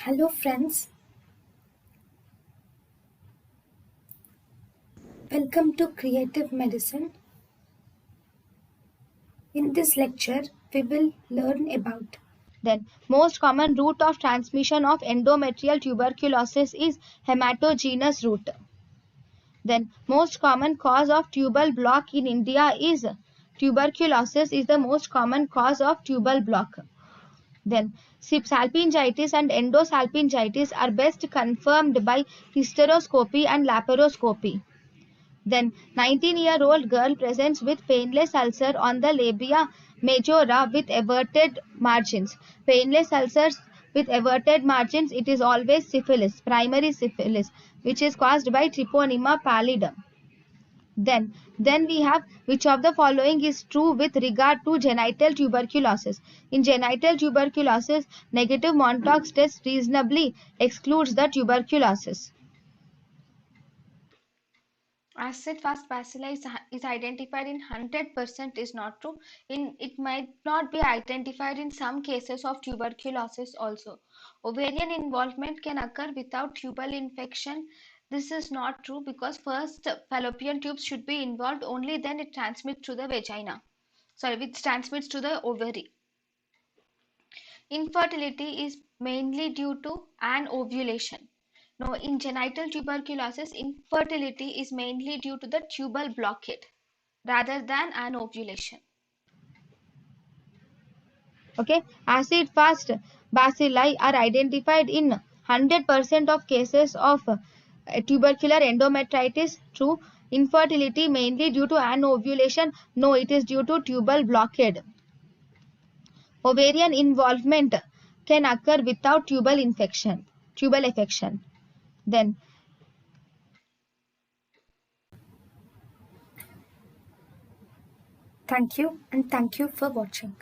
Hello friends, welcome to Creative Medicine. In this lecture, we will learn about Then, most common route of transmission of endometrial tuberculosis is hematogenous route. Then, most common cause of tubal block in India is tuberculosis is the most common cause of tubal block. Then, salpingitis and endosalpingitis are best confirmed by hysteroscopy and laparoscopy. Then 19-year-old girl presents with painless ulcer on the labia majora with everted margins. Painless ulcers with everted margins, it is always syphilis, primary syphilis, which is caused by Treponema pallidum. Then we have which of the following is true with regard to genital tuberculosis. In genital tuberculosis, negative Montauk's test reasonably excludes the tuberculosis. Acid-fast bacilli is identified in 100% is not true. It might not be identified in some cases of tuberculosis also. Ovarian involvement can occur without tubal infection. This is not true because first fallopian tubes should be involved, only then it transmits to the vagina. Sorry, it transmits to the ovary. Infertility is mainly due to anovulation. No, in genital tuberculosis, infertility is mainly due to the tubal blockade rather than anovulation. Okay, acid fast bacilli are identified in 100% of cases of tubercular endometritis. True. Infertility mainly due to anovulation. No, it is due to tubal blockade. Ovarian involvement can occur without tubal affection. Then thank you and thank you for watching.